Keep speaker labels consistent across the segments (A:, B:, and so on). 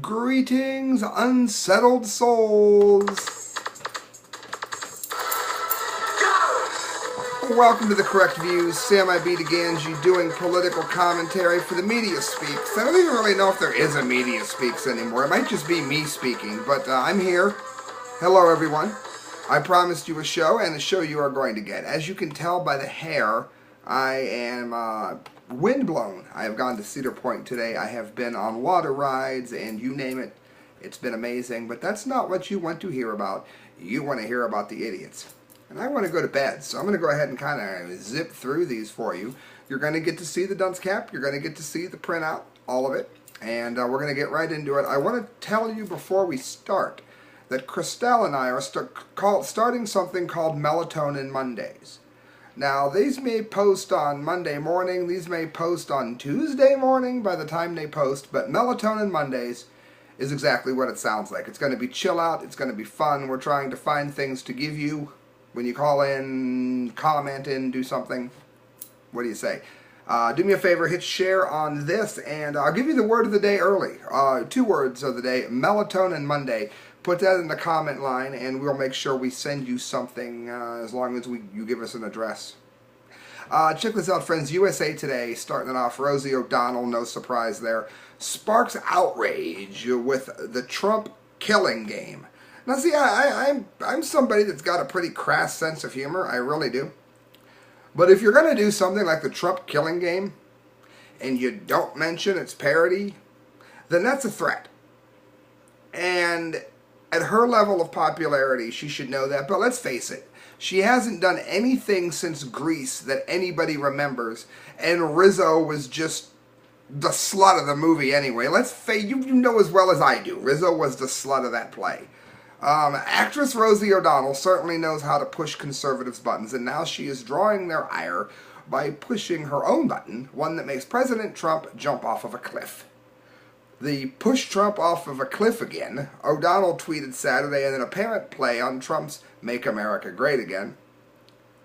A: Greetings, unsettled souls. Welcome to The Correct Views. Sam I.B. Gangi doing political commentary for the Media Speaks. I don't even really know if there is a Media Speaks anymore. It might just be me speaking, but I'm here. Hello, everyone. I promised you a show, and the show you are going to get. As you can tell by the hair, I am windblown. I have gone to Cedar Point today. I have been on water rides, and you name it. It's been amazing, but that's not what you want to hear about. You want to hear about the idiots. And I want to go to bed, so I'm going to go ahead and kind of zip through these for you. You're going to get to see the dunce cap. You're going to get to see the printout, all of it. And we're going to get right into it. I want to tell you before we start that Christelle and I are starting something called Melatonin Mondays. Now, these may post on Monday morning. These may post on Tuesday morning by the time they post. But Melatonin Mondays is exactly what it sounds like. It's going to be chill out. It's going to be fun. We're trying to find things to give you when you call in, comment in, do something. What do you say? Do me a favor, hit share on this, and I'll give you the word of the day early. 2 words of the day, Melatonin Monday. Put that in the comment line, and we'll make sure we send you something as long as you give us an address. Check this out, friends. USA Today, starting it off. Rosie O Donnell, no surprise there, sparks outrage with the Trump killing game. Now, see, I'm somebody that's got a pretty crass sense of humor. I really do. But if you're going to do something like the Trump killing game, and you don't mention its parody, then that's a threat. And at her level of popularity, she should know that. But let's face it, she hasn't done anything since Grease that anybody remembers. And Rizzo was just the slut of the movie anyway. Let's face you know as well as I do. Rizzo was the slut of that play. Actress Rosie O'Donnell certainly knows how to push conservatives' buttons, and now she is drawing their ire by pushing her own button, one that makes President Trump jump off of a cliff. The push Trump off of a cliff again, O'Donnell tweeted Saturday in an apparent play on Trump's Make America Great Again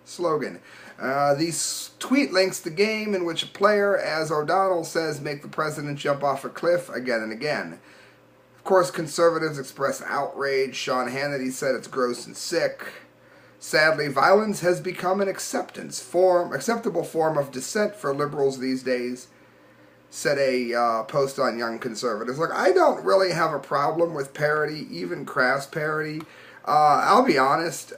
A: slogan. These tweet links the game in which a player, as O'Donnell says, make the president jump off a cliff again and again. Of course, conservatives express outrage. Sean Hannity said it's gross and sick. Sadly, violence has become an acceptable form of dissent for liberals these days, said a post on Young Conservatives. Look, I don't really have a problem with parody, even crass parody. I'll be honest,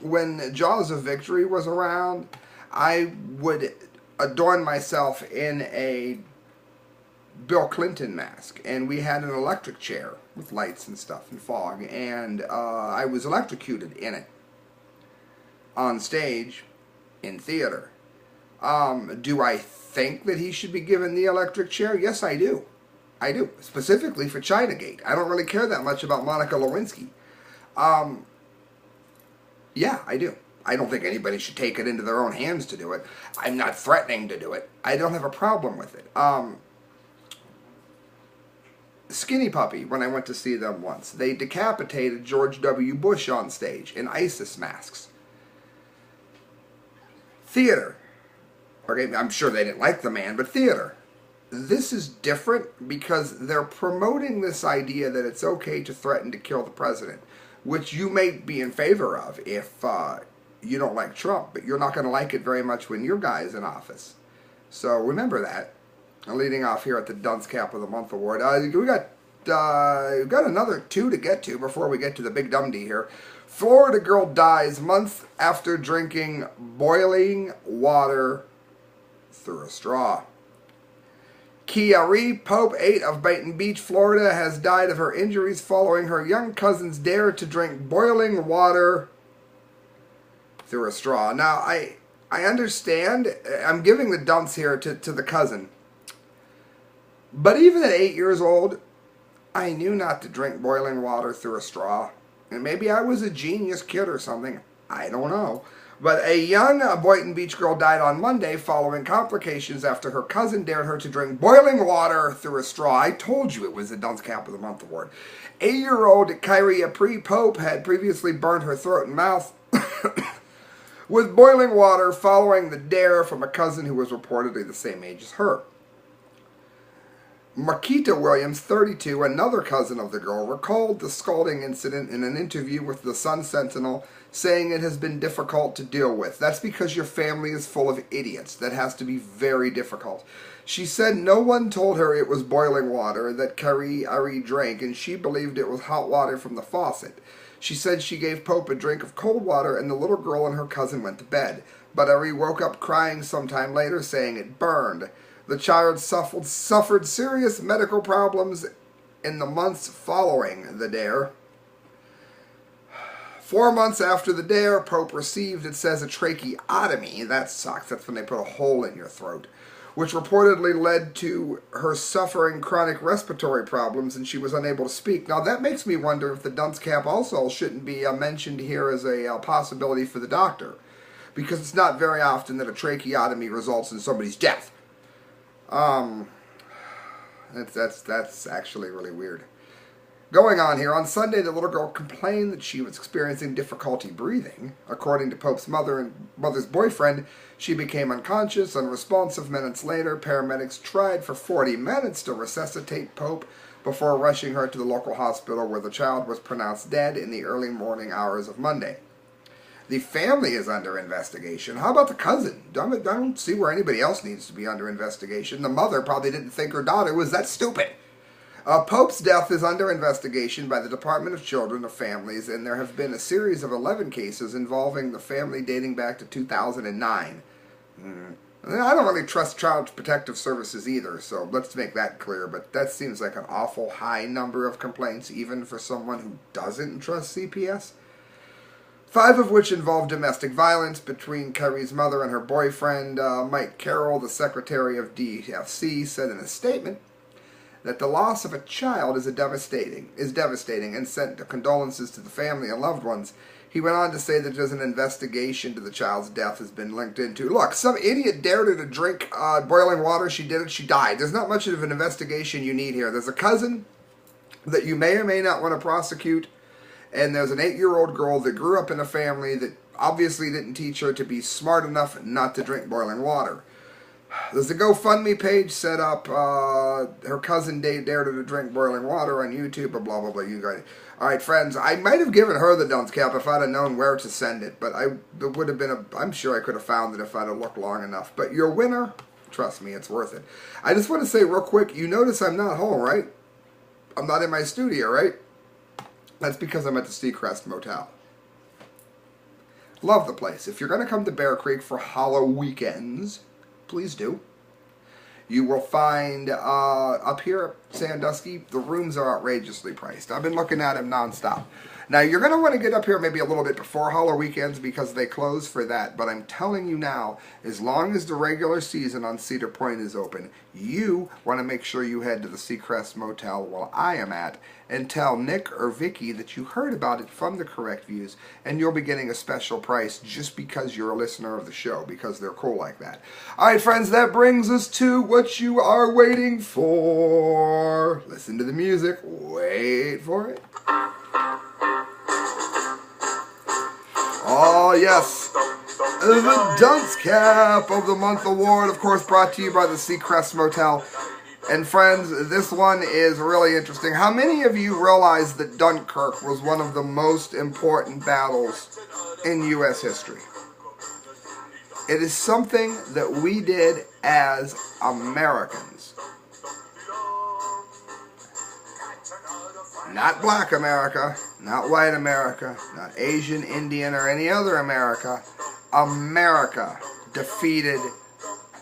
A: when Jaws of Victory was around, I would adorn myself in a Bill Clinton mask, and we had an electric chair with lights and stuff and fog, and I was electrocuted in it on stage in theater. Do I think that he should be given the electric chair? Yes, I do. I do, specifically for Chinagate. I don't really care that much about Monica Lewinsky. Yeah, I do. I don't think anybody should take it into their own hands to do it. I'm not threatening to do it. I don't have a problem with it. Skinny Puppy, when I went to see them once, they decapitated George W. Bush on stage in ISIS masks. Theater. Okay, I'm sure they didn't like the man, but theater. This is different because they're promoting this idea that it's okay to threaten to kill the president, which you may be in favor of if you don't like Trump, but you're not going to like it very much when your guy is in office. So remember that. Leading off here at the Dunce Cap of the Month Award. We've got another 2 to get to before we get to the big dumdy here. Florida girl dies months after drinking boiling water through a straw. Kiari Pope, 8 of Baton Beach, Florida, has died of her injuries following her young cousin's dare to drink boiling water through a straw. Now, I understand. I'm giving the dunce here to the cousin. But even at 8 years old, I knew not to drink boiling water through a straw. And maybe I was a genius kid or something. I don't know. But a young Boynton Beach girl died on Monday following complications after her cousin dared her to drink boiling water through a straw. I told you it was the Dunce Cap of the Month Award. 8-year-old Kyrie Pope had previously burned her throat and mouth with boiling water following the dare from a cousin who was reportedly the same age as her. Marquita Williams, 32, another cousin of the girl, recalled the scalding incident in an interview with the Sun-Sentinel, saying it has been difficult to deal with. That's because your family is full of idiots. That has to be very difficult. She said no one told her it was boiling water that Carrie Ari drank, and she believed it was hot water from the faucet. She said she gave Pope a drink of cold water, and the little girl and her cousin went to bed. But Ari woke up crying sometime later, saying it burned. The child suffered serious medical problems in the months following the dare. 4 months after the dare, Pope received, it says, a tracheotomy. That sucks. That's when they put a hole in your throat, which reportedly led to her suffering chronic respiratory problems, and she was unable to speak. Now, that makes me wonder if the dunce cap also shouldn't be mentioned here as a possibility for the doctor, because it's not very often that a tracheotomy results in somebody's death. That's actually really weird. Going on here, on Sunday, the little girl complained that she was experiencing difficulty breathing. According to Pope's mother and mother's boyfriend, she became unconscious. Unresponsive minutes later, paramedics tried for 40 minutes to resuscitate Pope before rushing her to the local hospital, where the child was pronounced dead in the early morning hours of Monday. The family is under investigation. How about the cousin? I don't see where anybody else needs to be under investigation. The mother probably didn't think her daughter was that stupid. Pope's death is under investigation by the Department of Children and Families, and there have been a series of 11 cases involving the family dating back to 2009. I don't really trust Child Protective Services either, so let's make that clear, but that seems like an awful high number of complaints, even for someone who doesn't trust CPS. 5 of which involve domestic violence between Carrie's mother and her boyfriend. Mike Carroll, the secretary of DFC, said in a statement that the loss of a child is devastating and sent condolences to the family and loved ones. He went on to say that there's an investigation to the child's death has been linked into. Look, some idiot dared her to drink boiling water. She did it. She died. There's not much of an investigation you need here. There's a cousin that you may or may not want to prosecute, and there's an 8-year-old girl that grew up in a family that obviously didn't teach her to be smart enough not to drink boiling water. There's a GoFundMe page set up. Her cousin dared her to drink boiling water on YouTube, blah, blah, blah. You got it. All right, friends, I might have given her the dunce cap if I'd have known where to send it, but there would have been I'm sure I could have found it if I'd have looked long enough. But your winner, trust me, it's worth it. I just want to say real quick, you notice I'm not home, right? I'm not in my studio, right? That's because I'm at the Seacrest Motel. Love the place. If you're going to come to Bear Creek for Hollow weekends, please do. You will find up here at Sandusky, the rooms are outrageously priced. I've been looking at them nonstop. Now, you're going to want to get up here maybe a little bit before Hollow weekends because they close for that. But I'm telling you now, as long as the regular season on Cedar Point is open, you want to make sure you head to the Seacrest Motel while I am at and tell Nick or Vicky that you heard about it from the Correct Views, and you'll be getting a special price just because you're a listener of the show, because they're cool like that. All right, friends, that brings us to what you are waiting for. Listen to the music. Wait for it. Oh, yes. The Dunce Cap of the Month Award, of course, brought to you by the Seacrest Motel. And friends, this one is really interesting. How many of you realize that Dunkirk was one of the most important battles in U.S. history? It is something that we did as Americans. Not black America, not white America, not Asian, Indian, or any other America. America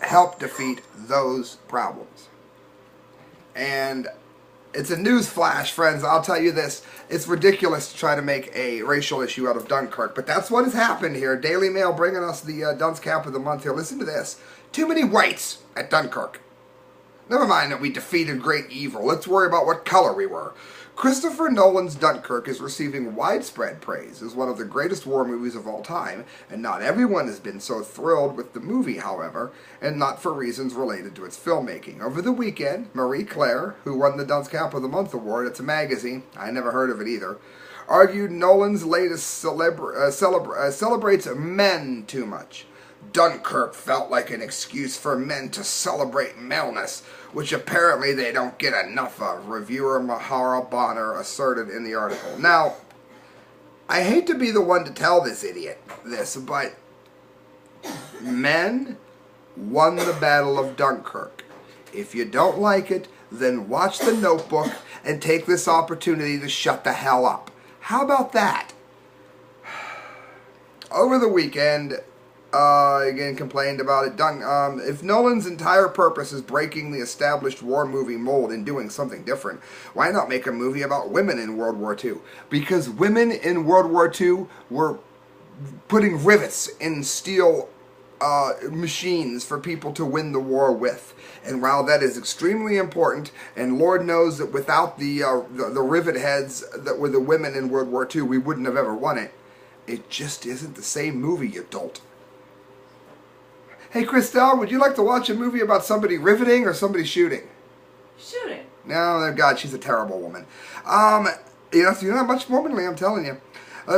A: helped defeat those problems. And it's a news flash, friends. I'll tell you this. It's ridiculous to try to make a racial issue out of Dunkirk, but that's what has happened here. Daily Mail bringing us the Dunce Cap of the Month here. Listen to this. Too many whites at Dunkirk. Never mind that we defeated great evil. Let's worry about what color we were. Christopher Nolan's Dunkirk is receiving widespread praise as one of the greatest war movies of all time, and not everyone has been so thrilled with the movie, however, and not for reasons related to its filmmaking. Over the weekend, Marie Claire, who won the Dunce Cap of the Month award, it's a magazine, I never heard of it either, argued Nolan's latest celebrates men too much. Dunkirk felt like an excuse for men to celebrate maleness, which apparently they don't get enough of, reviewer Mahara Bonner asserted in the article. Now, I hate to be the one to tell this idiot this, but men won the Battle of Dunkirk. If you don't like it, then watch The Notebook and take this opportunity to shut the hell up. How about that? Over the weekend, again complained about it. If Nolan's entire purpose is breaking the established war movie mold and doing something different, why not make a movie about women in World War II? Because women in World War II were putting rivets in steel machines for people to win the war with. And while that is extremely important, and Lord knows that without the rivet heads that were the women in World War II, we wouldn't have ever won it. It just isn't the same movie, you dolt. Hey, Christelle, would you like to watch a movie about somebody riveting or somebody shooting?
B: Shooting.
A: No, God, she's a terrible woman. You're not much womanly, I'm telling you.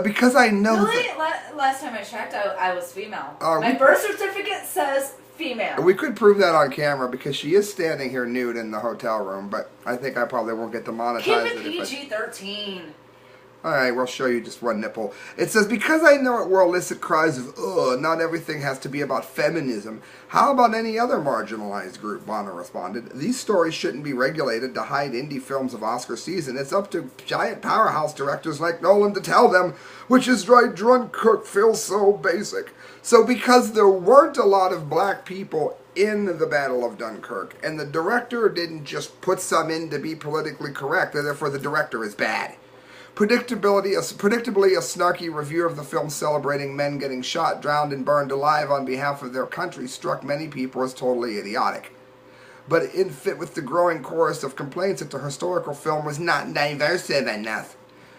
A: Because I know
B: really? Last time I checked, I was female. My birth certificate says female.
A: We could prove that on camera because she is standing here nude in the hotel room, but I think I probably won't get demonetized.
B: Keep it PG-13.
A: Alright, we'll show you just one nipple. It says, because I know it were illicit cries of, ugh, not everything has to be about feminism. How about any other marginalized group, Bonner responded. These stories shouldn't be regulated to hide indie films of Oscar season. It's up to giant powerhouse directors like Nolan to tell them, which is why Dunkirk feels so basic. So because there weren't a lot of black people in the Battle of Dunkirk, and the director didn't just put some in to be politically correct, and therefore the director is bad. Predictably, a snarky review of the film celebrating men getting shot, drowned, and burned alive on behalf of their country struck many people as totally idiotic. But in fit with the growing chorus of complaints that the historical film was not diverse enough.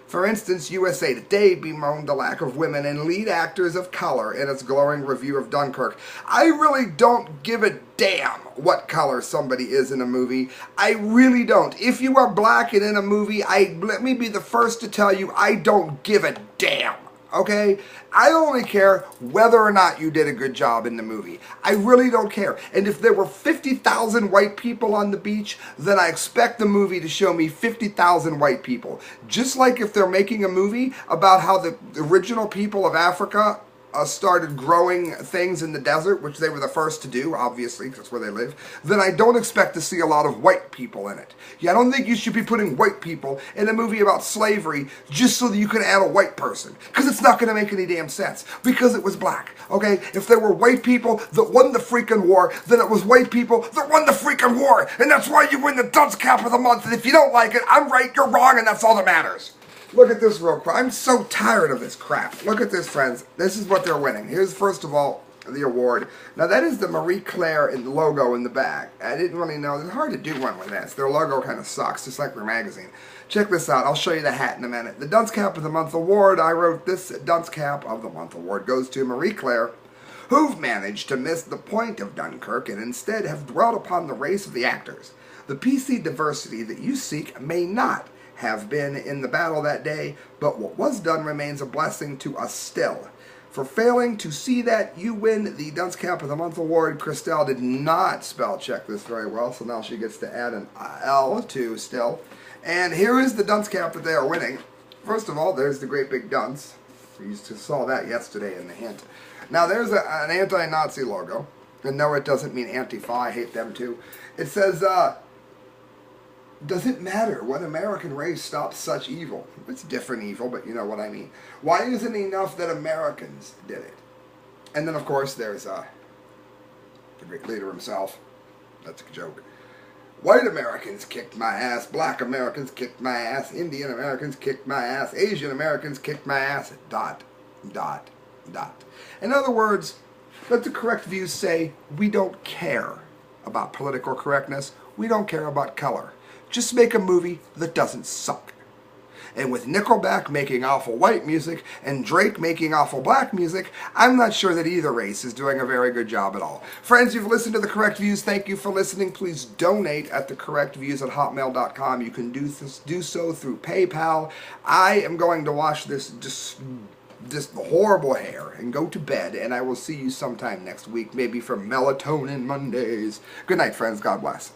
A: For instance, USA Today bemoaned the lack of women and lead actors of color in its glowing review of Dunkirk. I really don't give a damn what color somebody is in a movie. I really don't. If you are black and in a movie, let me be the first to tell you, I don't give a damn. Okay? I only care whether or not you did a good job in the movie. I really don't care. And if there were 50,000 white people on the beach, then I expect the movie to show me 50,000 white people. Just like if they're making a movie about how the original people of Africa started growing things in the desert, which they were the first to do, obviously, because that's where they live, then I don't expect to see a lot of white people in it. Yeah, I don't think you should be putting white people in a movie about slavery just so that you can add a white person, because it's not going to make any damn sense, because it was black, okay? If there were white people that won the freaking war, then it was white people that won the freaking war, and that's why you win the Dunce Cap of the Month, and if you don't like it, I'm right, you're wrong, and that's all that matters. Look at this real quick. I'm so tired of this crap. Look at this, friends. This is what they're winning. Here's, first of all, the award. Now, that is the Marie Claire logo in the back. I didn't really know. It's hard to do one with this. Their logo kind of sucks, just like their magazine. Check this out. I'll show you the hat in a minute. The Dunce Cap of the Month award, I wrote this Dunce Cap of the Month award, goes to Marie Claire, who've managed to miss the point of Dunkirk and instead have dwelt upon the race of the actors. The PC diversity that you seek may not have been in the battle that day, but what was done remains a blessing to us still. For failing to see that, you win the Dunce Cap of the Month award. Christelle did not spell check this very well, so now she gets to add an L to still. And here is the Dunce Cap that they are winning. First of all, there's the great big dunce. You saw that yesterday in the hint. Now there's an anti-Nazi logo. And no, it doesn't mean Antifa. I hate them too. It says, does it matter what American race stops such evil? It's different evil, but you know what I mean. Why isn't it enough that Americans did it? And then, of course, there's the great leader himself. That's a joke. White Americans kicked my ass. Black Americans kicked my ass. Indian Americans kicked my ass. Asian Americans kicked my ass. ... In other words, let the correct views say, we don't care about political correctness. We don't care about color. Just make a movie that doesn't suck. And with Nickelback making awful white music and Drake making awful black music, I'm not sure that either race is doing a very good job at all. Friends, you've listened to The Correct Views. Thank you for listening. Please donate at thecorrectviews@hotmail.com. You can do so through PayPal. I am going to watch this this horrible hair and go to bed, and I will see you sometime next week, maybe for Melatonin Mondays. Good night, friends. God bless.